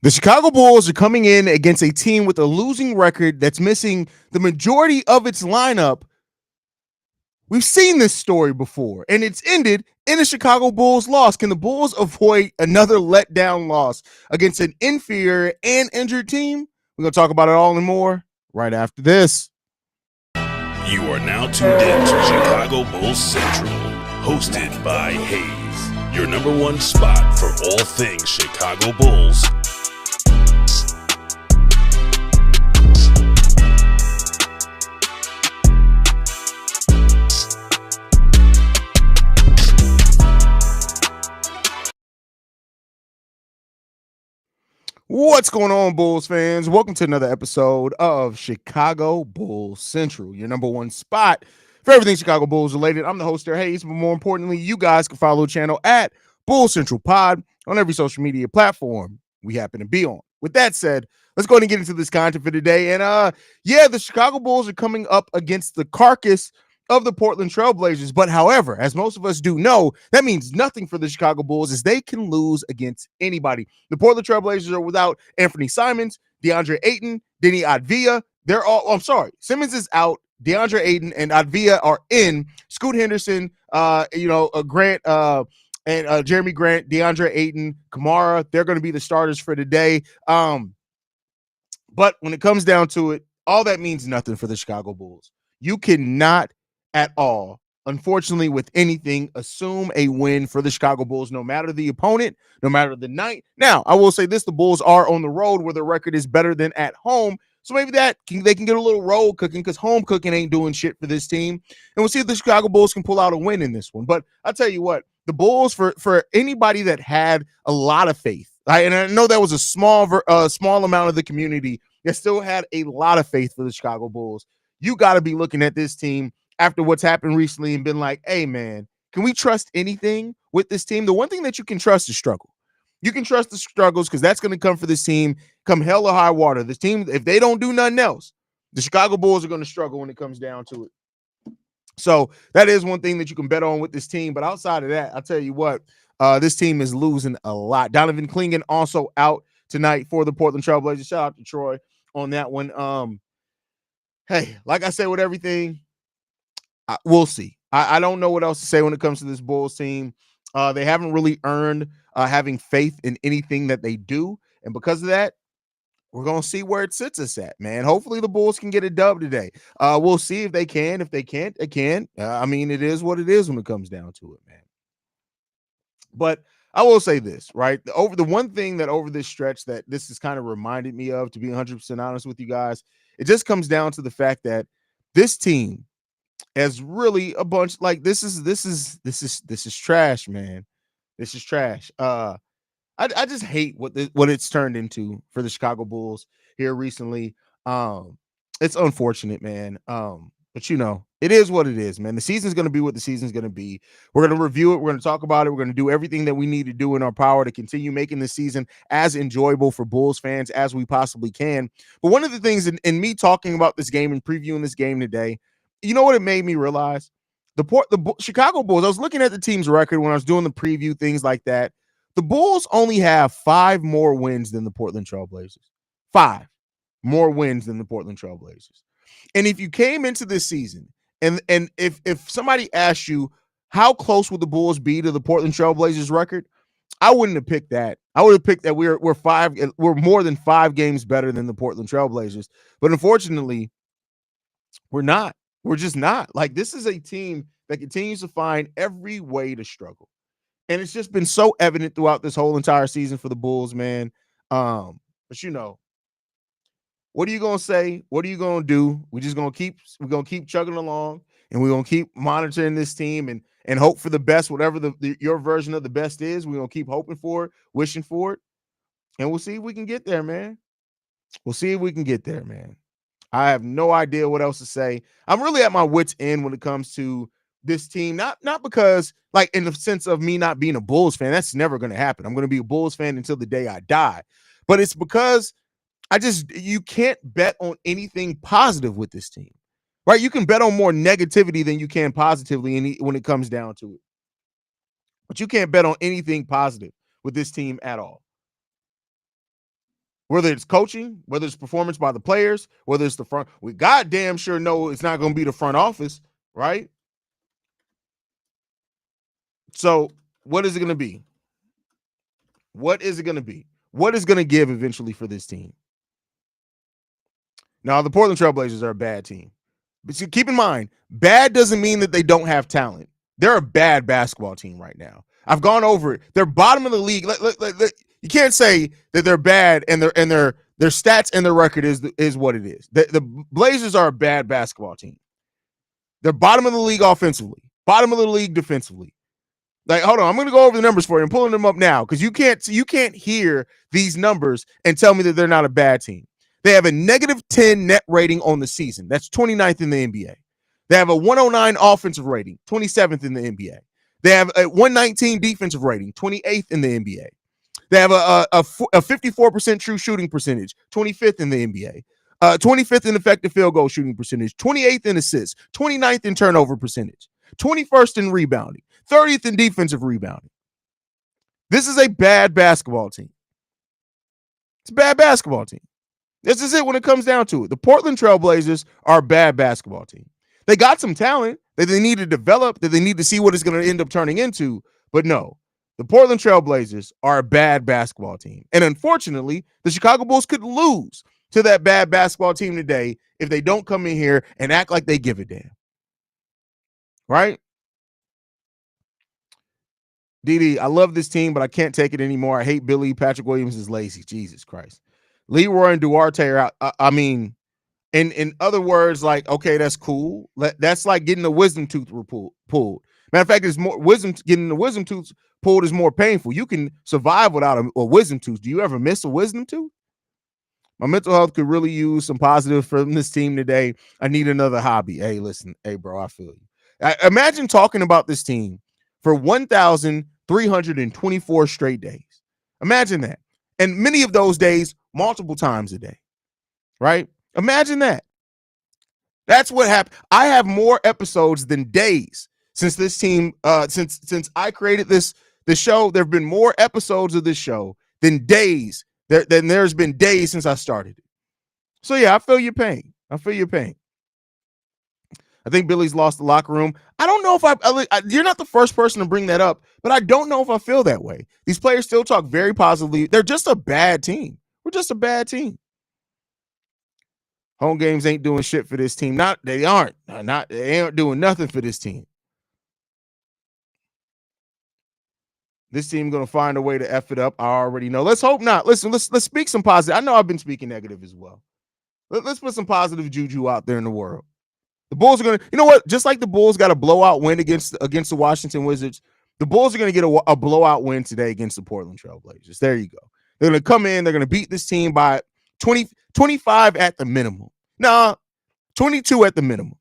The Chicago Bulls are coming in against a team with a losing record that's missing the majority of its lineup. We've seen this story before, and it's ended in a Chicago Bulls loss. Can the Bulls avoid another letdown loss against an inferior and injured team? We're going to talk about it all and more right after this. You are now tuned in to Chicago Bulls Central, hosted by Haize, your number one spot for all things Chicago Bulls. What's going on, Bulls fans? Welcome to another episode of Chicago Bulls Central, your number one spot for everything Chicago Bulls related. I'm the host there, Haize, but more importantly, you guys can follow the channel at Bulls Central Pod on every social media platform we happen to be on. With that said, let's go ahead and get into this content for today. And the Chicago Bulls are coming up against the carcass of the Portland Trailblazers. But however, as most of us do know, that means nothing for the Chicago Bulls as they can lose against anybody. The Portland Trailblazers are without Anthony Simons, DeAndre Ayton, Denny Advia. Simmons is out. DeAndre Ayton and Advia are in. Scoot Henderson, Grant, and Jeremy Grant, DeAndre Ayton, Kamara, they're going to be the starters for today. But when it comes down to it, all that means nothing for the Chicago Bulls. You cannot at all, unfortunately, with anything, assume a win for the Chicago Bulls, no matter the opponent, no matter the night. Now, I will say this, the Bulls are on the road where the record is better than at home. So maybe they can get a little road cooking because home cooking ain't doing shit for this team. And we'll see if the Chicago Bulls can pull out a win in this one. But I'll tell you what, the Bulls, for anybody that had a lot of faith, and I know that was a small amount of the community that still had a lot of faith for the Chicago Bulls, you got to be looking at this team after what's happened recently and been like, hey, man, can we trust anything with this team? The one thing that you can trust is struggle. You can trust the struggles because that's going to come for this team come hell or high water. This team, if they don't do nothing else, the Chicago Bulls are going to struggle when it comes down to it. So that is one thing that you can bet on with this team. But outside of that, I'll tell you what, this team is losing a lot. Donovan Clingan also out tonight for the Portland Trailblazers. Shout out to Troy on that one. Hey, like I said with everything, we'll see. I don't know what else to say when it comes to this Bulls team. They haven't really earned having faith in anything that they do. And because of that, we're going to see where it sits us at, man. Hopefully the Bulls can get a dub today. We'll see if they can. If they can't, they can. It is what it is when it comes down to it, man. But I will say this, right? The one thing that over this stretch that this has kind of reminded me of, to be 100% honest with you guys, it just comes down to the fact that this team as really a bunch like this is trash, man. This is trash. I just hate what it's turned into for the Chicago Bulls here recently. It's unfortunate, man. But it is what it is, man. The season's going to be what the season's going to be. We're going to review it. We're going to talk about it. We're going to do everything that we need to do in our power to continue making the season as enjoyable for Bulls fans as we possibly can. But one of the things in me talking about this game and previewing this game today, you know what it made me realize? The Chicago Bulls, I was looking at the team's record when I was doing the preview, things like that. The Bulls only have 5 more wins than the Portland Trailblazers. 5 more wins than the Portland Trailblazers. And if you came into this season and if somebody asked you how close would the Bulls be to the Portland Trailblazers record, I wouldn't have picked that. I would have picked that we're more than 5 games better than the Portland Trailblazers. But unfortunately, we're not. We're just not. Like, this is a team that continues to find every way to struggle. And it's just been so evident throughout this whole entire season for the Bulls, man. But what are you gonna say? What are you gonna do? We're gonna keep chugging along, and we're gonna keep monitoring this team and hope for the best, whatever your version of the best is. We're gonna keep hoping for it, wishing for it, and we'll see if we can get there, man. We'll see if we can get there, man. I have no idea what else to say. I'm really at my wit's end when it comes to this team, not because, like, in the sense of me not being a Bulls fan. That's never going to happen. I'm going to be a Bulls fan until the day I die. But it's because you can't bet on anything positive with this team, right? You can bet on more negativity than you can positively when it comes down to it. But you can't bet on anything positive with this team at all. Whether it's coaching, whether it's performance by the players, whether it's the front, we goddamn sure know it's not going to be the front office, right? So what is it going to be? What is it going to be? What is going to give eventually for this team? Now, the Portland Trailblazers are a bad team. But see, keep in mind, bad doesn't mean that they don't have talent. They're a bad basketball team right now. I've gone over it. They're bottom of the league. You can't say that they're bad and their stats and their record is what it is. The Blazers are a bad basketball team. They're bottom of the league offensively, bottom of the league defensively. Like, hold on, I'm going to go over the numbers for you. I'm pulling them up now because you can't hear these numbers and tell me that they're not a bad team. They have a -10 net rating on the season. That's 29th in the NBA. They have a 109 offensive rating, 27th in the NBA. They have a 119 defensive rating, 28th in the NBA. They have a 54% true shooting percentage, 25th in the NBA. 25th in effective field goal shooting percentage, 28th in assists, 29th in turnover percentage, 21st in rebounding, 30th in defensive rebounding. This is a bad basketball team. It's a bad basketball team. This is it when it comes down to it. The Portland Trailblazers are a bad basketball team. They got some talent that they need to develop, that they need to see what it's going to end up turning into. But no, the Portland Trailblazers are a bad basketball team. And unfortunately, the Chicago Bulls could lose to that bad basketball team today if they don't come in here and act like they give a damn. Right? DD, I love this team, but I can't take it anymore. I hate Billy. Patrick Williams is lazy. Jesus Christ. Leroy and Duarte are out. I mean, in other words, like, okay, that's cool. That's like getting the wisdom tooth pulled. Matter of fact, it's more getting the wisdom tooth pulled is more painful. You can survive without a wisdom tooth. Do you ever miss a wisdom tooth? My mental health could really use some positive from this team today. I need another hobby. Hey, listen. Hey, bro, I feel you. Imagine talking about this team for 1,324 straight days. Imagine that. And many of those days, multiple times a day, right? Imagine that. That's what happened. I have more episodes than days since this team, since I created this show. There have been more episodes of this show than days. Then there's been days since I started it. So yeah, I feel your pain. I feel your pain. I think Billy's lost the locker room. I don't know if you're not the first person to bring that up, but I don't know if I feel that way. These players still talk very positively. They're just a bad team. We're just a bad team. Home games ain't doing shit for this team. They ain't doing nothing for this team. This team gonna find a way to F it up. I already know. Let's hope not. Listen, let's speak some positive. I know I've been speaking negative as well. Let's put some positive juju out there in the world. The Bulls are gonna, you know what? Just like the Bulls got a blowout win against the Washington Wizards, the Bulls are gonna get a blowout win today against the Portland Trailblazers. There you go. They're gonna come in. They're gonna beat this team by 25 at the minimum. Nah, 22 at the minimum.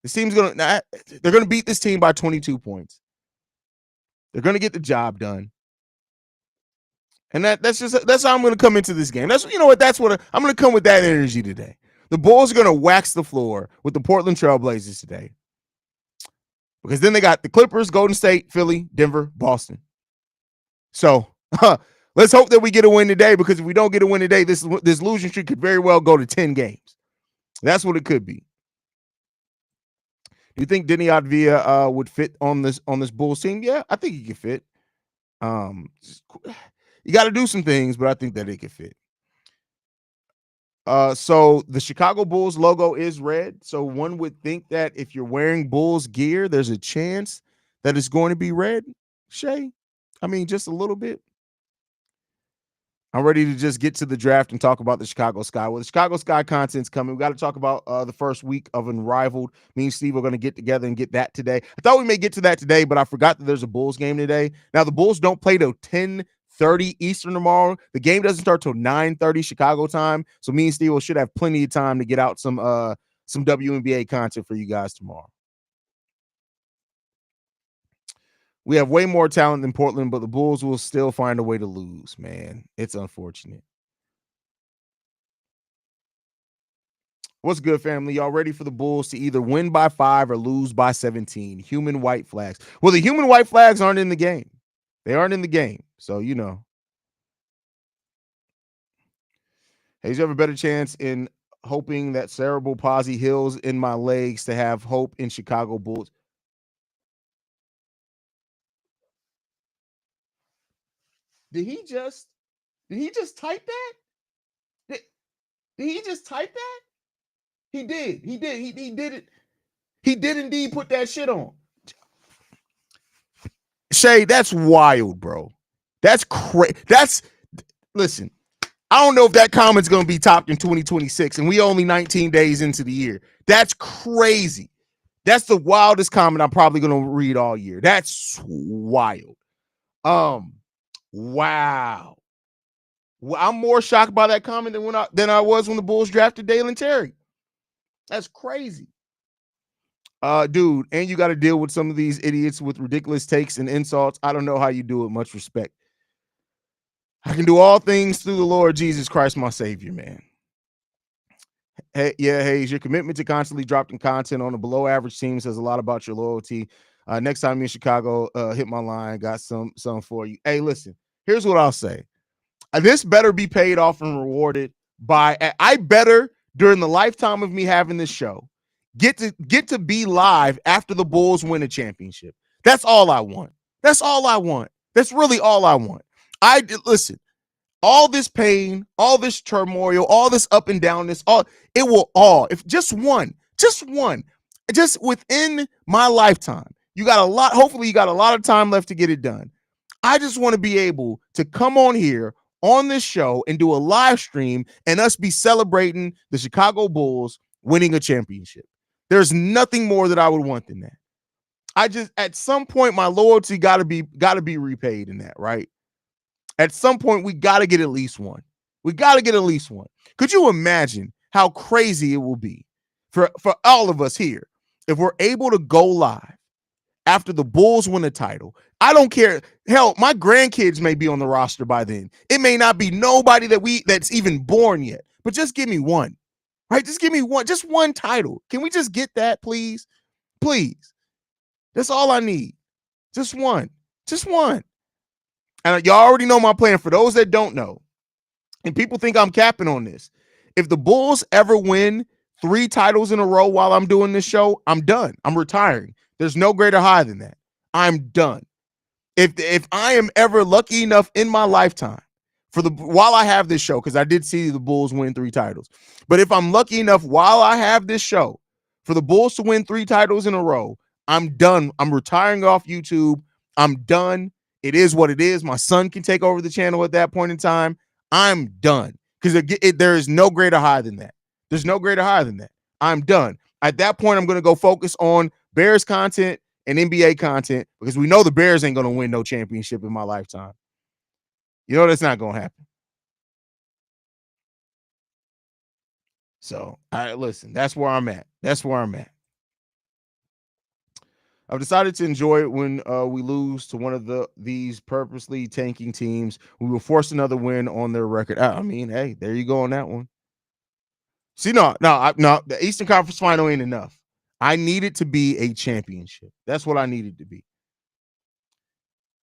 This team's they're gonna beat this team by 22 points. They're gonna get the job done. And that's how I'm gonna come into this game. That's I'm gonna come with that energy today. The Bulls are gonna wax the floor with the Portland Trailblazers today. Because then they got the Clippers, Golden State, Philly, Denver, Boston. So let's hope that we get a win today, because if we don't get a win today, this losing streak could very well go to 10 games. That's what it could be. Do you think Denny Advia would fit on this Bulls team? Yeah, I think he could fit. You got to do some things, but I think that it could fit. So the Chicago Bulls logo is red. So one would think that if you're wearing Bulls gear, there's a chance that it's going to be red, Shay. I mean, just a little bit. I'm ready to just get to the draft and talk about the Chicago Sky. Well, the Chicago Sky content's coming. We got to talk about the first week of Unrivaled. Me and Steve are going to get together and get that today. I thought we may get to that today, but I forgot that there's a Bulls game today. Now, the Bulls don't play till 10:30 Eastern tomorrow. The game doesn't start till 9:30 Chicago time. So me and Steve should have plenty of time to get out some WNBA content for you guys tomorrow. We have way more talent than Portland, but the Bulls will still find a way to lose, man. It's unfortunate. What's good, family? Y'all ready for the Bulls to either win by 5 or lose by 17? Human white flags. Well, the human white flags aren't in the game. They aren't in the game. So, Hey, you have a better chance in hoping that cerebral palsy heals in my legs to have hope in Chicago Bulls. Did he just type that? Did, did he just type that? He did. He did it. He did indeed put that shit on. Shay, that's wild, bro. That's crazy. Listen. I don't know if that comment's going to be topped in 2026, and we only 19 days into the year. That's crazy. That's the wildest comment I'm probably going to read all year. That's wild. Wow. Well, I'm more shocked by that comment than I was when the Bulls drafted Dalen Terry. That's crazy. Dude, and you got to deal with some of these idiots with ridiculous takes and insults. I don't know how you do it. Much respect. I can do all things through the Lord Jesus Christ, my Savior, man. Hey, yeah, Haize, your commitment to constantly dropping content on a below average team says a lot about your loyalty. Next time you're in Chicago, hit my line. Got some for you. Hey, listen, here's what I'll say. This better be paid off and rewarded by I better during the lifetime of me having this show get to be live after the Bulls win a championship. That's all I want. That's all I want. That's really all I want. Listen, all this pain, all this turmoil, all this up and downness, if just within my lifetime, hopefully you got a lot of time left to get it done. I just want to be able to come on here on this show and do a live stream and us be celebrating the Chicago Bulls winning a championship. There's nothing more that I would want than that. At some point, my loyalty got to be repaid in that, right? At some point, we got to get at least one. We got to get at least one. Could you imagine how crazy it will be for all of us here if we're able to go live after the Bulls win a title? I don't care. Hell, my grandkids may be on the roster by then. It may not be nobody that's even born yet, but just give me one, right? Just give me one, just one title. Can we just get that, please? Please. That's all I need. Just one. Just one. And y'all already know my plan. For those that don't know, and people think I'm capping on this, if the Bulls ever win 3 titles in a row while I'm doing this show, I'm done. I'm retiring. There's no greater high than that. I'm done. If I am ever lucky enough in my lifetime while I have this show, because I did see the Bulls win 3 titles, but if I'm lucky enough while I have this show for the Bulls to win 3 titles in a row, I'm done. I'm retiring off YouTube. I'm done. It is what it is. My son can take over the channel at that point in time. I'm done because there is no greater high than that. There's no greater high than that. I'm done. At that point, I'm going to go focus on Bears content and NBA content because we know the Bears ain't going to win no championship in my lifetime. You know that's not going to happen. So, listen, that's where I'm at. That's where I'm at. I've decided to enjoy it when we lose to one of these purposely tanking teams. We will force another win on their record. I mean, hey, there you go on that one. See, no, the Eastern Conference Final ain't enough. I need it to be a championship. That's what I needed to be.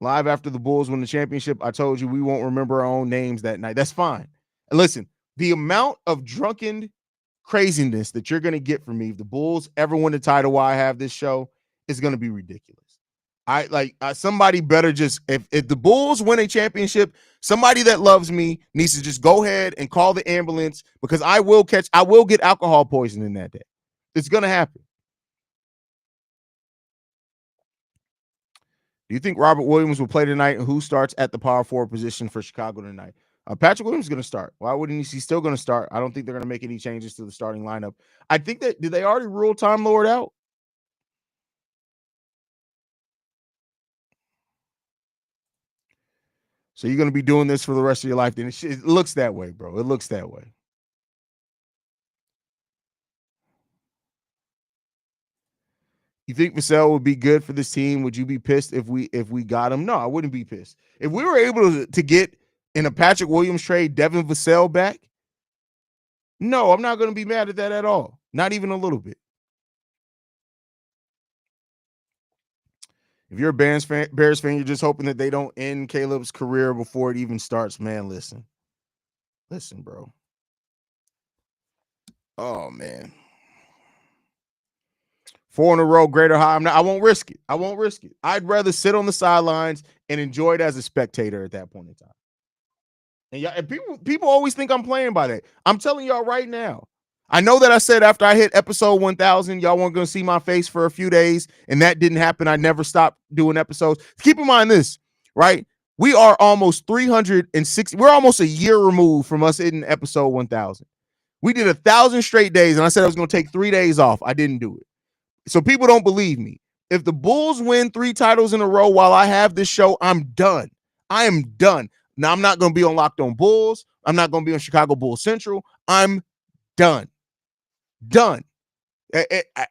Live after the Bulls win the championship, I told you we won't remember our own names that night. That's fine. And listen, the amount of drunken craziness that you're going to get from me if the Bulls ever win the title while I have this show is going to be ridiculous. Somebody better just, if the Bulls win a championship, somebody that loves me needs to just go ahead and call the ambulance because I will get alcohol poisoning that day. It's going to happen. Do you think Robert Williams will play tonight, and who starts at the power forward position for Chicago tonight? Patrick Williams is going to start. Why wouldn't he? He's still going to start. I don't think they're going to make any changes to the starting lineup. I think did they already rule Time Lord out? So you're going to be doing this for the rest of your life. Then it looks that way, bro. It looks that way. You think Vassell would be good for this team? Would you be pissed if we got him? No, I wouldn't be pissed. If we were able to get in a Patrick Williams trade Devin Vassell back, no, I'm not going to be mad at that at all. Not even a little bit. If you're a Bears fan, you're just hoping that they don't end Caleb's career before it even starts. Man, listen, bro. Oh man. 4 in a row, greater high. I won't risk it. I won't risk it. I'd rather sit on the sidelines and enjoy it as a spectator at that point in time. And people always think I'm playing by that. I'm telling y'all right now. I know that I said after I hit episode 1000, y'all weren't going to see my face for a few days, and that didn't happen. I never stopped doing episodes. Keep in mind this, right? We are almost 360. We're almost a year removed from us hitting episode 1000. We did 1,000 straight days, and I said I was going to take 3 days off. I didn't do it. So people don't believe me. If the Bulls win 3 titles in a row while I have this show, I'm done. I am done. Now, I'm not going to be on Locked On Bulls. I'm not going to be on Chicago Bulls Central. I'm done. Done.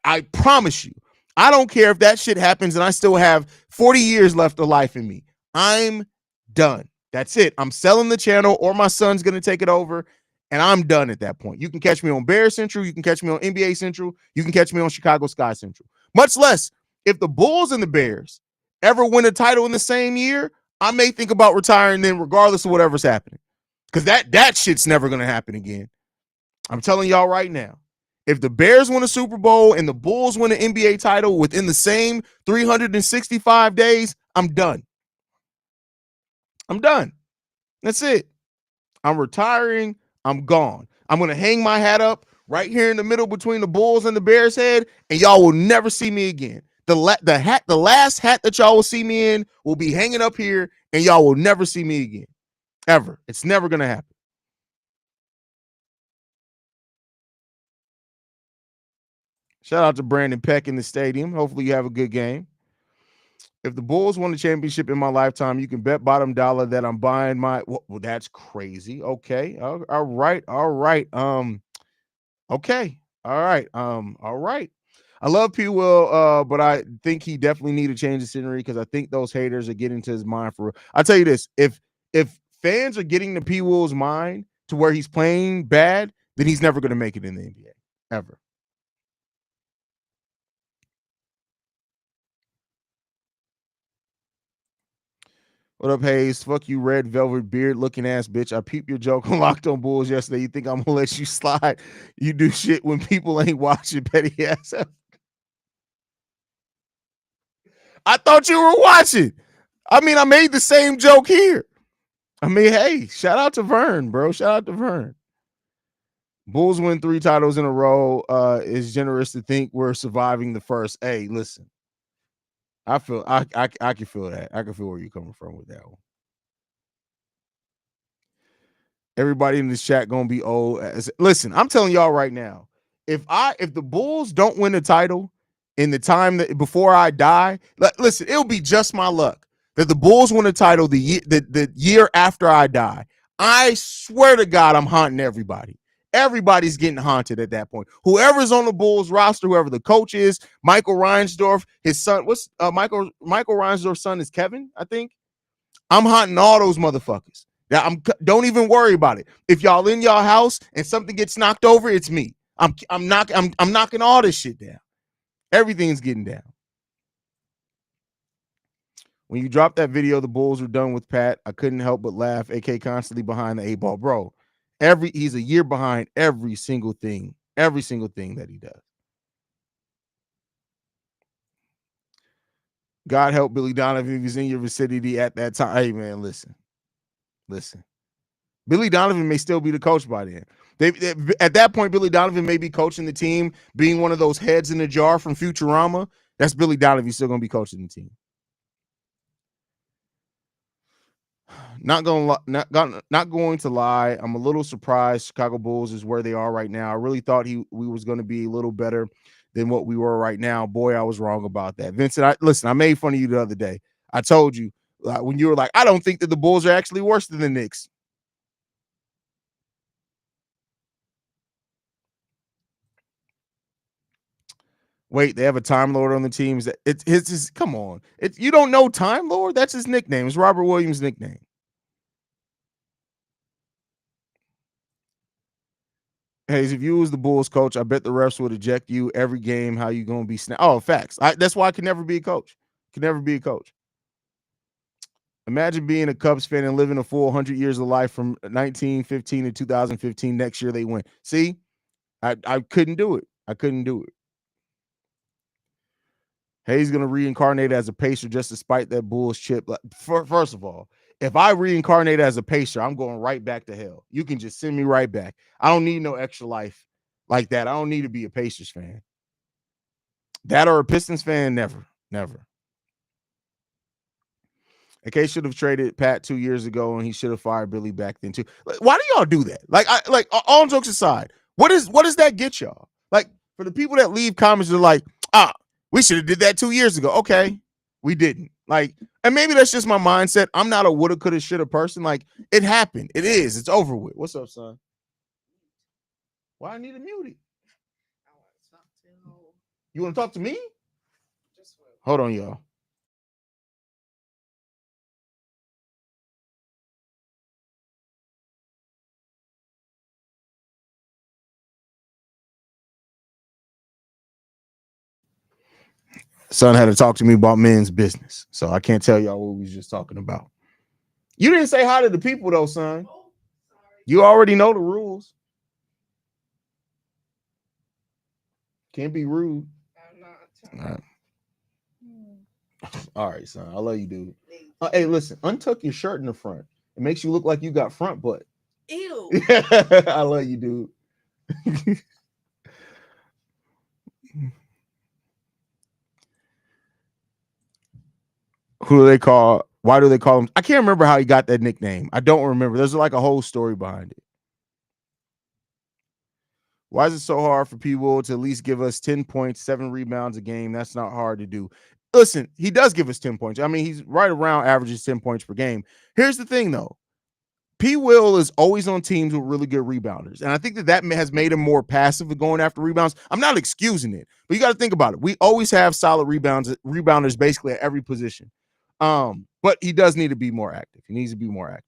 I promise you. I don't care if that shit happens and I still have 40 years left of life in me. I'm done. That's it. I'm selling the channel or my son's going to take it over, and I'm done at that point. You can catch me on Bear Central. You can catch me on NBA Central. You can catch me on Chicago Sky Central. Much less, if the Bulls and the Bears ever win a title in the same year, I may think about retiring then regardless of whatever's happening. Because that shit's never going to happen again. I'm telling y'all right now. If the Bears win a Super Bowl and the Bulls win an NBA title within the same 365 days, I'm done. I'm done. That's it. I'm retiring. I'm gone. I'm going to hang my hat up right here in the middle between the Bulls and the Bears head, and y'all will never see me again. The last hat that y'all will see me in will be hanging up here, and y'all will never see me again. Ever. It's never going to happen. Shout out to Brandon Peck in the stadium. Hopefully you have a good game. If the Bulls won the championship in my lifetime, you can bet bottom dollar that I'm buying my. Well, that's crazy. Okay. All right. Okay. All right. All right. I love P. Will, but I think he definitely need to change the scenery because I think those haters are getting to his mind for real. I'll tell you this: if fans are getting to P. Will's mind to where he's playing bad, then he's never going to make it in the NBA ever. What up, Haize? Fuck you, red velvet beard looking ass bitch. I peeped your joke on Locked On Bulls yesterday. You think I'm gonna let you slide? You do shit when people ain't watching, petty ass. I thought you were watching. I mean, I made the same joke here. I mean, hey, shout out to Vern, bro. Shout out to Vern. Bulls win 3 titles in a row. Is generous to think we're surviving the first. Hey, listen. I can feel that. I can feel where you're coming from with that one. Everybody in this chat gonna be old. Listen, I'm telling y'all right now, if the Bulls don't win the title in the time that before I die, listen, it'll be just my luck that the Bulls win the title the year after I die. I swear to God, I'm haunting everybody. Everybody's getting haunted at that point. Whoever's on the Bulls roster, whoever the coach is, Michael Reinsdorf, his son, what's Michael Reinsdorf's son is Kevin, I think. I'm haunting all those motherfuckers. Now, don't even worry about it. If y'all in y'all house and something gets knocked over, it's me. I'm knocking all this shit down. Everything's getting down. When you dropped that video, the Bulls were done with Pat. I couldn't help but laugh. AK constantly behind the 8 ball, bro. He's a year behind every single thing that he does. God help Billy Donovan if he's in your vicinity at that time. Hey man, listen. Billy Donovan may still be the coach by then. At that point, Billy Donovan may be coaching the team, being one of those heads in the jar from Futurama. That's Billy Donovan. He's still going to be coaching the team. Not going to lie. I'm a little surprised Chicago Bulls is where they are right now. I really thought we was going to be a little better than what we were right now. Boy, I was wrong about that. Vincent, I made fun of you the other day. I told you when you were like, I don't think that the Bulls are actually worse than the Knicks. Wait, they have a Time Lord on the team. It's come on. You don't know Time Lord? That's his nickname. It's Robert Williams' nickname. Haize, if you was the Bulls coach, I bet the refs would eject you every game. How you gonna be snapped? Oh, facts. That's why I can never be a coach. Can never be a coach. Imagine being a Cubs fan and living a full 100 years of life from 1915 to 2015. Next year they win. See, I couldn't do it. I couldn't do it. Haize going to reincarnate as a Pacer just to spite that Bulls chip. First of all, if I reincarnate as a Pacer, I'm going right back to hell. You can just send me right back. I don't need no extra life like that. I don't need to be a Pacers fan. That or a Pistons fan, never, never. AK should have traded Pat 2 years ago, and he should have fired Billy back then too. Why do y'all do that? Like all jokes aside, what does that get y'all? Like for the people that leave comments, they're like, we should have did that 2 years ago. Okay, we didn't. Like, and maybe that's just my mindset. I'm not a woulda, coulda, shoulda person. Like it happened. It is. It's over with. What's up, son? Why I need to mute it? You want to talk to me? Hold on, y'all. Son had to talk to me about men's business, so I can't tell y'all what we was just talking about. You didn't say hi to the people though, son. You already know the rules. Can't be rude. All right, son. I love you, dude. Hey, listen, untuck your shirt in the front. It makes you look like you got front butt. Ew. I love you, dude. Who do they call? Why do they call him? I can't remember how he got that nickname. I don't remember. There's like a whole story behind it. Why is it so hard for P. Will to at least give us 10 points, 7 rebounds a game? That's not hard to do. Listen, he does give us 10 points. I mean, he's right around averages 10 points per game. Here's the thing, though. P. Will is always on teams with really good rebounders. And I think that has made him more passive at going after rebounds. I'm not excusing it, but you got to think about it. We always have solid rebounders basically at every position. But he does need to be more active. He needs to be more active.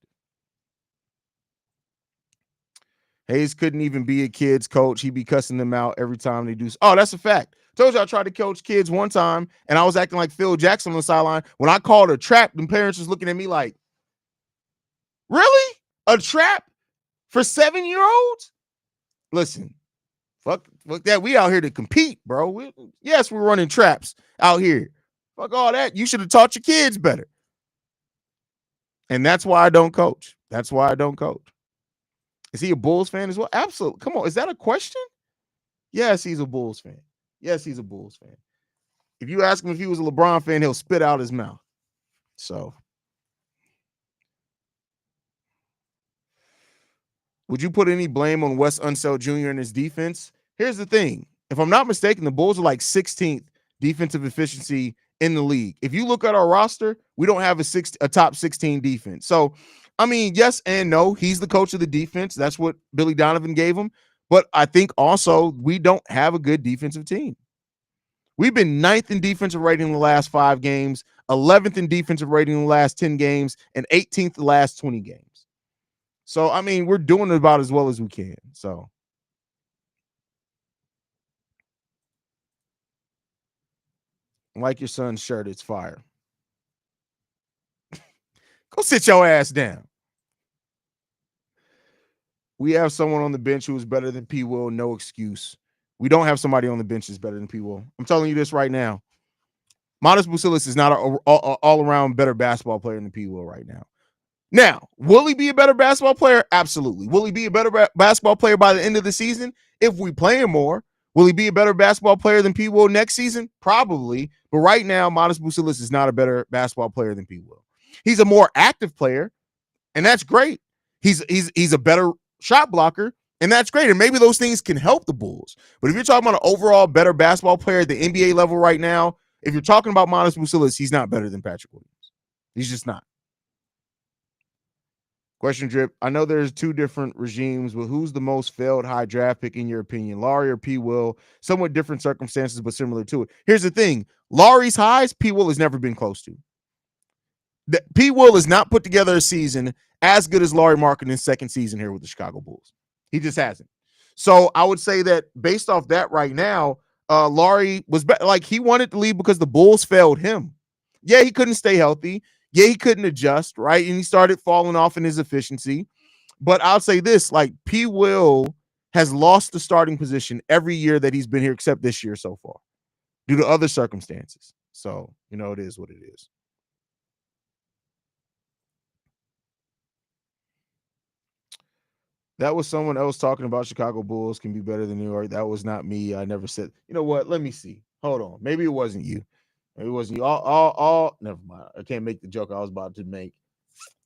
Haize couldn't even be a kid's coach. He'd be cussing them out every time they do. Oh, that's a fact. Told you I tried to coach kids one time, and I was acting like Phil Jackson on the sideline. When I called a trap, the parents was looking at me like, really? A trap for 7-year-olds? Listen, fuck that. We out here to compete, bro. Yes, we're running traps out here. Fuck all that. You should have taught your kids better. And that's why I don't coach. That's why I don't coach. Is he a Bulls fan as well? Absolutely. Come on. Is that a question? Yes, he's a Bulls fan. Yes, he's a Bulls fan. If you ask him if he was a LeBron fan, he'll spit out his mouth. So, would you put any blame on Wes Unseld Jr. and his defense? Here's the thing. If I'm not mistaken, the Bulls are like 16th defensive efficiency in the league. If you look at our roster, we don't have a top 16 defense. So, I mean, yes and no. He's the coach of the defense. That's what Billy Donovan gave him. But I think also we don't have a good defensive team. We've been 9th in defensive rating in the last 5 games, 11th in defensive rating in the last 10 games, and 18th the last 20 games. So, I mean, we're doing about as well as we can. So, like your son's shirt, it's fire. Go sit your ass down. We have someone on the bench who is better than P. Will. No excuse. We don't have somebody on the bench that's better than P. Will. I'm telling you this right now. Modest Bucilis is not an all-around better basketball player than P. Will right now. Now, will he be a better basketball player? Absolutely. Will he be a better basketball player by the end of the season if we play him more? Will he be a better basketball player than P. Will next season? Probably. But right now, Modest Bucilis is not a better basketball player than P. Will. He's a more active player, and that's great. He's a better shot blocker, and that's great. And maybe those things can help the Bulls. But if you're talking about an overall better basketball player at the NBA level right now, if you're talking about Modest Bucilis, he's not better than Patrick Williams. He's just not. Question Drip. I know there's 2 different regimes, but who's the most failed high draft pick in your opinion? Laurie or P. Will? Somewhat different circumstances, but similar to it. Here's the thing. Laurie's highs, P. Will has never been close to. P. Will has not put together a season as good as Lauri Markkanen's second season here with the Chicago Bulls. He just hasn't. So I would say that based off that right now, Lauri was like he wanted to leave because the Bulls failed him. Yeah, he couldn't stay healthy. Yeah, he couldn't adjust, right? And he started falling off in his efficiency. But I'll say this, like P. Will has lost the starting position every year that he's been here, except this year so far, due to other circumstances. So, it is what it is. That was someone else talking about Chicago Bulls can be better than New York. That was not me. I never said. You know what? Let me see. Hold on. Maybe it wasn't you. Maybe it wasn't you. All. Never mind. I can't make the joke I was about to make.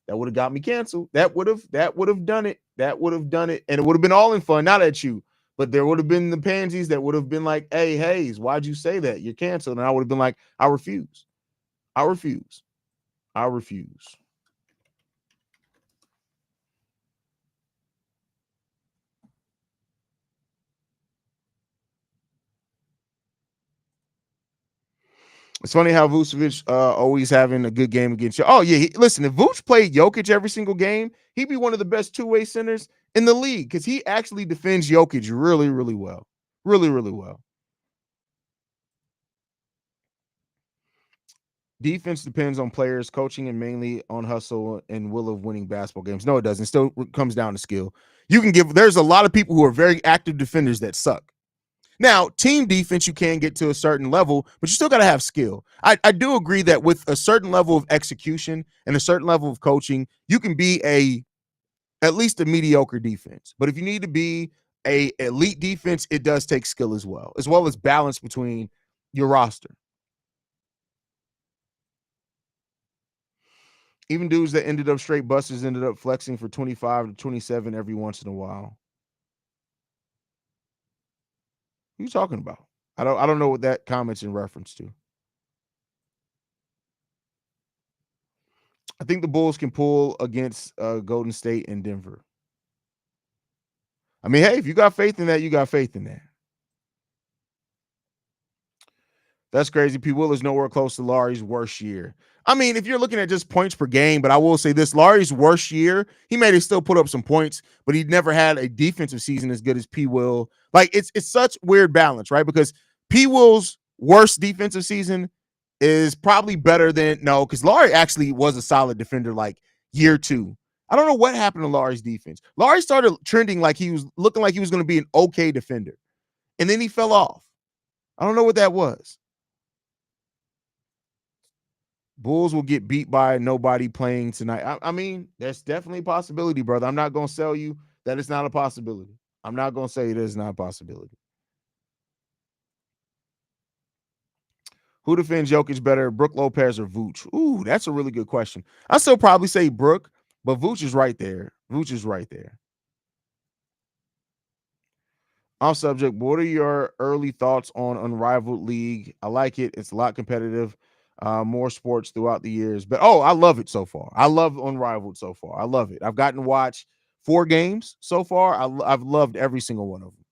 That would have got me canceled. That would have done it. That would have done it. And it would have been all in fun, not at you. But there would have been the pansies that would have been like, hey, Haize, why'd you say that? You're canceled. And I would have been like, I refuse. I refuse. I refuse. It's funny how Vucevic always having a good game against you. Oh, yeah. Listen, if Vuce played Jokic every single game, he'd be one of the best two-way centers in the league because he actually defends Jokic really, really well. Really, really well. Defense depends on players, coaching, and mainly on hustle and will of winning basketball games. No, it doesn't. It still comes down to skill. There's a lot of people who are very active defenders that suck. Now, team defense, you can get to a certain level, but you still got to have skill. I do agree that with a certain level of execution and a certain level of coaching, you can be at least a mediocre defense. But if you need to be a elite defense, it does take skill as well as balance between your roster. Even dudes that ended up straight busters ended up flexing for 25 to 27 every once in a while. What are you talking about? I don't know what that comment's in reference to. I think the Bulls can pull against Golden State and Denver. I mean, hey, if you got faith in that, you got faith in that. That's crazy. P. Will is nowhere close to Lauri's worst year. I mean, if you're looking at just points per game, but I will say this, Lauri's worst year, he may have still put up some points, but he never had a defensive season as good as P. Will. Like, it's such weird balance, right? Because P. Will's worst defensive season is probably better than, no, because Lauri actually was a solid defender like year 2. I don't know what happened to Lauri's defense. Lauri started trending like he was looking like he was going to be an okay defender, and then he fell off. I don't know what that was. Bulls will get beat by nobody playing tonight. I mean, that's definitely a possibility, brother. I'm not going to sell you that it's not a possibility. I'm not going to say it is not a possibility. Who defends Jokic better, Brook Lopez or Vooch? Ooh, that's a really good question. I still probably say Brook, but Vooch is right there. Vooch is right there. Off subject, what are your early thoughts on Unrivaled League? I like it. It's a lot competitive. More sports throughout the years. But, I love it so far. I love Unrivaled so far. I love it. I've gotten to watch 4 games so far. I've loved every single one of them.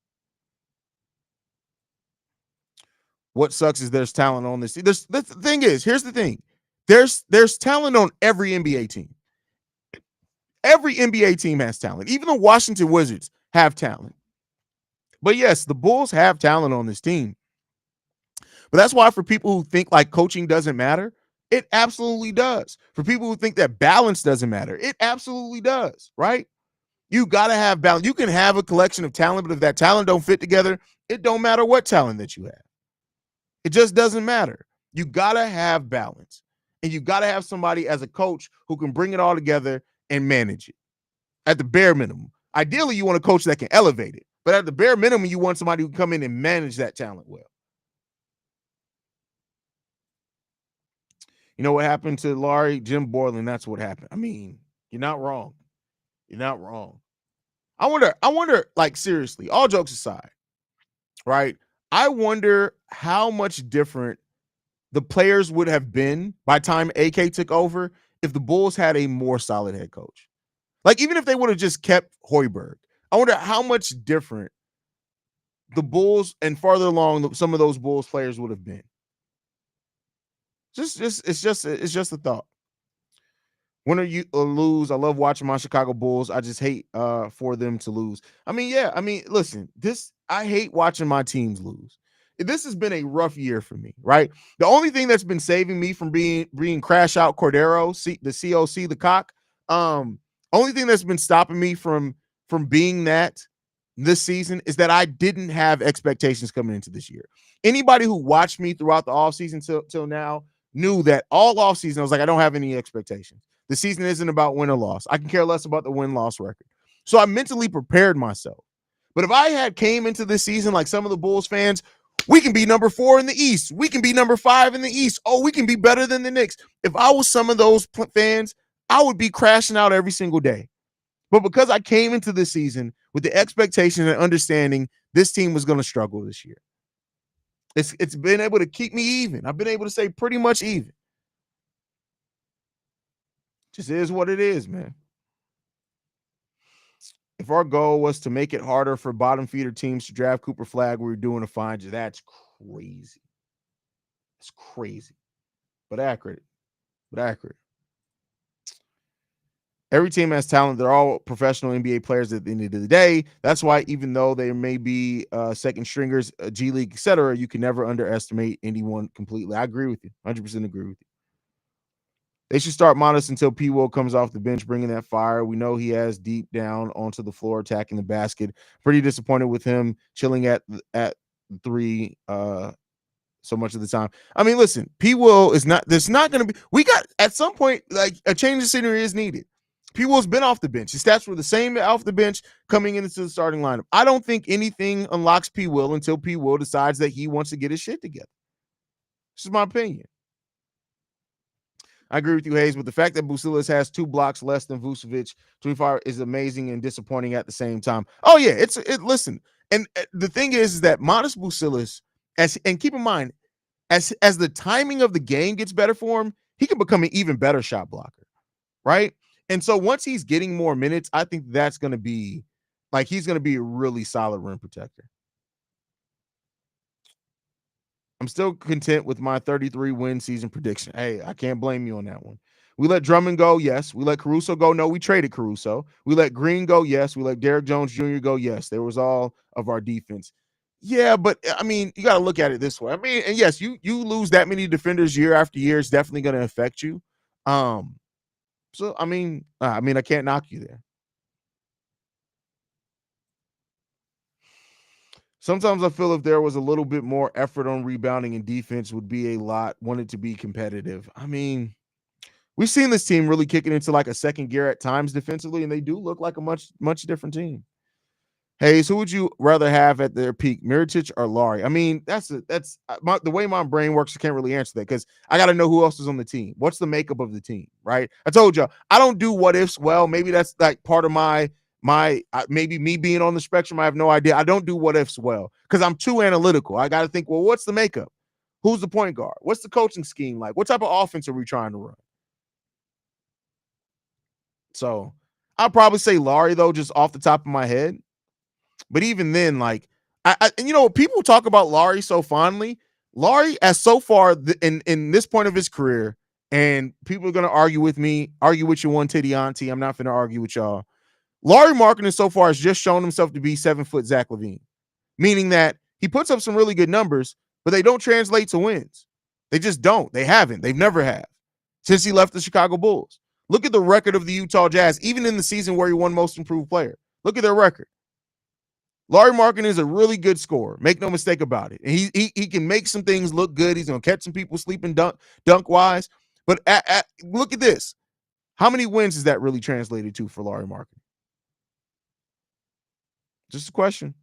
What sucks is there's talent on this. The thing is, here's the thing. There's talent on every NBA team. Every NBA team has talent. Even the Washington Wizards have talent. But yes, the Bulls have talent on this team. But that's why for people who think like coaching doesn't matter, it absolutely does. For people who think that balance doesn't matter, it absolutely does, right? You got to have balance. You can have a collection of talent, but if that talent don't fit together, it don't matter what talent that you have. It just doesn't matter. You got to have balance. And you got to have somebody as a coach who can bring it all together and manage it at the bare minimum. Ideally, you want a coach that can elevate it. But at the bare minimum, you want somebody who can come in and manage that talent well. You know what happened to Lauri? Jim Borland, that's what happened. I mean, you're not wrong. You're not wrong. I wonder, like, seriously, all jokes aside, right? I wonder how much different the players would have been by the time AK took over if the Bulls had a more solid head coach. Like, even if they would have just kept Hoiberg, I wonder how much different the Bulls and farther along some of those Bulls players would have been. It's just a thought. Win or lose, I love watching my Chicago Bulls. I just hate for them to lose. I mean, yeah. I mean, listen, I hate watching my teams lose. This has been a rough year for me, right? The only thing that's been saving me from being crash out Cordero, the COC, the cock. Only thing that's been stopping me from being that this season is that I didn't have expectations coming into this year. Anybody who watched me throughout the offseason till now knew that all offseason I was like, I don't have any expectations. The season isn't about win or loss. I can care less about the win-loss record. So I mentally prepared myself. But if I had came into this season like some of the Bulls fans, we can be number 4 in the East. We can be number 5 in the East. Oh, we can be better than the Knicks. If I was some of those fans, I would be crashing out every single day. But because I came into this season with the expectation and understanding this team was going to struggle this year, it's been able to keep me even. I've been able to say pretty much even. Just is what it is, man. If our goal was to make it harder for bottom feeder teams to draft Cooper Flag, we were doing a fine job. That's crazy. It's crazy, but accurate. Every team has talent. They're all professional NBA players at the end of the day. That's why even though they may be second stringers, G League, etc., you can never underestimate anyone completely. I agree with you. 100% agree with you. They should start modest until P. Will comes off the bench, bringing that fire. We know he has deep down onto the floor, attacking the basket. Pretty disappointed with him chilling at 3 so much of the time. I mean, listen, P. Will is not. There's not going to be. We got at some point like a change of scenery is needed. P. Will's been off the bench. His stats were the same off the bench coming into the starting lineup. I don't think anything unlocks P. Will until P. Will decides that he wants to get his shit together. This is my opinion. I agree with you, Haize, but the fact that Bucelis has 2 blocks less than Vucevic 25 is amazing and disappointing at the same time. Oh yeah, listen. And the thing is that Modest Bucelis, and keep in mind, as the timing of the game gets better for him, he can become an even better shot blocker, right? And so once he's getting more minutes, I think that's going to be like he's going to be a really solid rim protector. I'm still content with my 33 win season prediction. Hey, I can't blame you on that one. We let Drummond go, yes. We let Caruso go. No, we traded Caruso. We let Green go, yes. We let Derrick Jones Jr. go, yes. There was all of our defense. Yeah, but I mean, you got to look at it this way. I mean, and yes, you lose that many defenders year after year, it's definitely going to affect you. So I mean, I can't knock you there. Sometimes I feel if there was a little bit more effort on rebounding and defense would be a lot, wanted to be competitive. I mean, we've seen this team really kicking into like a second gear at times defensively, and they do look like a much different team. Haize, who would you rather have at their peak, Mirotic or Laurie? I mean, that's the way my brain works. I can't really answer that because I got to know who else is on the team. What's the makeup of the team, right? I told you I don't do what ifs well. Maybe that's like part of my maybe me being on the spectrum. I have no idea. I don't do what ifs well because I'm too analytical. I got to think, well, what's the makeup? Who's the point guard? What's the coaching scheme like? What type of offense are we trying to run? So I'll probably say Laurie though, just off the top of my head. But even then, like, people talk about Laurie so fondly. Laurie, as so far in this point of his career, and people are going to argue with your one titty auntie. I'm not going to argue with y'all. Laurie Markkinen so far has just shown himself to be 7-foot Zach LaVine, meaning that he puts up some really good numbers, but they don't translate to wins. They just don't. They haven't. They've never have since he left the Chicago Bulls. Look at the record of the Utah Jazz, even in the season where he won Most Improved Player. Look at their record. Laurie Markkinen is a really good scorer. Make no mistake about it. And he can make some things look good. He's going to catch some people sleeping dunk-wise. But look at this. How many wins is that really translated to for Laurie Markkinen? Just a question.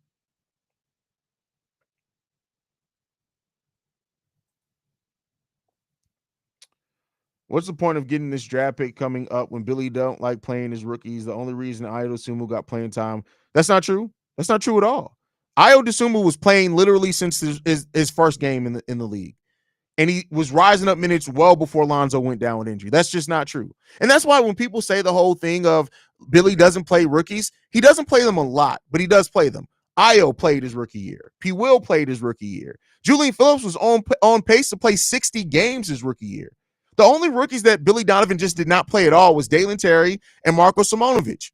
What's the point of getting this draft pick coming up when Billy don't like playing his rookies? The only reason Ayo Dosunmu got playing time. That's not true. That's not true at all. Ayo Dosunmu was playing literally since his first game in the league. And he was rising up minutes well before Lonzo went down with injury. That's just not true. And that's why when people say the whole thing of Billy doesn't play rookies, he doesn't play them a lot, but he does play them. Ayo played his rookie year. P. Will played his rookie year. Julian Phillips was on pace to play 60 games his rookie year. The only rookies that Billy Donovan just did not play at all was Dalen Terry and Marko Simonovic.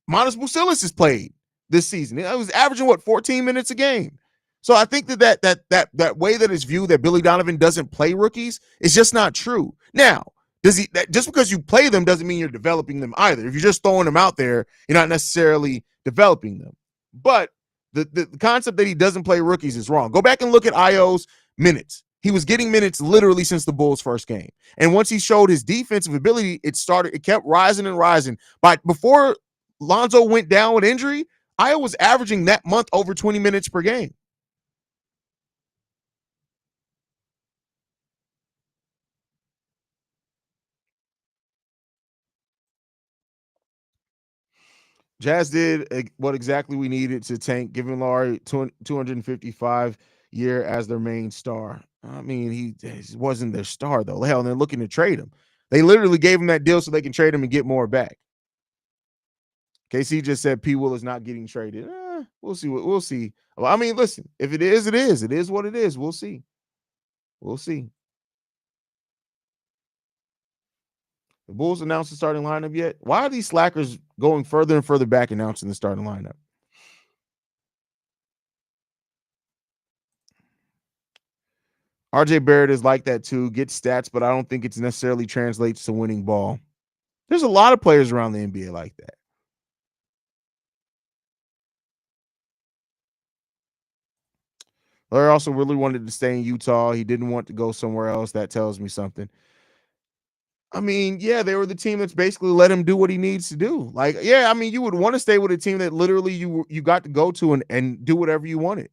Modest Bucelis has played this season. It was averaging 14 minutes a game. So I think that way that it's viewed that Billy Donovan doesn't play rookies is just not true. Now, Just because you play them doesn't mean you're developing them either. If you're just throwing them out there, you're not necessarily developing them. But the concept that he doesn't play rookies is wrong. Go back and look at Io's minutes. He was getting minutes literally since the Bulls' first game. And once he showed his defensive ability, it kept rising and rising. But before Lonzo went down with injury, Io was averaging that month over 20 minutes per game. Jazz did what exactly we needed to tank, giving Laurie 255 year as their main star. I mean, he wasn't their star though. Hell, and they're looking to trade him. They literally gave him that deal so they can trade him and get more back. KC just said P. Will is not getting traded. We'll see. We'll see. Well, I mean, listen, if it is, it is. It is what it is. We'll see. We'll see. The Bulls announced the starting lineup yet? Why are these slackers going further and further back announcing the starting lineup? RJ Barrett is like that too. Gets stats, but I don't think it's necessarily translates to winning ball. There's a lot of players around the NBA like that. Larry also really wanted to stay in Utah. He didn't want to go somewhere else. That tells me something. I mean, yeah, they were the team that's basically let him do what he needs to do. Like, yeah, I mean, you would want to stay with a team that literally you got to go to and do whatever you wanted.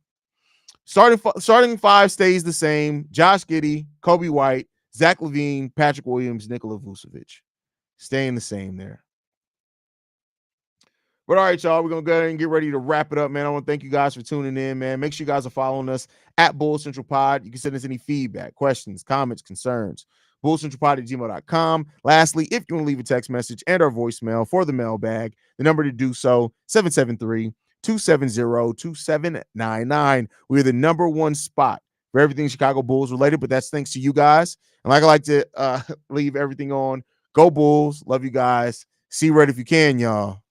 Starting five stays the same. Josh Giddey, Kobe White, Zach LaVine, Patrick Williams, Nikola Vucevic. Staying the same there. But all right, y'all, we're going to go ahead and get ready to wrap it up, man. I want to thank you guys for tuning in, man. Make sure you guys are following us at Bull Central Pod. You can send us any feedback, questions, comments, concerns. BullCentralPod@gmail.com. Lastly, if you want to leave a text message and our voicemail for the mailbag, the number to do so, 773-270-2799. We're the number one spot for everything Chicago Bulls related, but that's thanks to you guys. And like I like to leave everything on, go Bulls. Love you guys. See red if you can, y'all.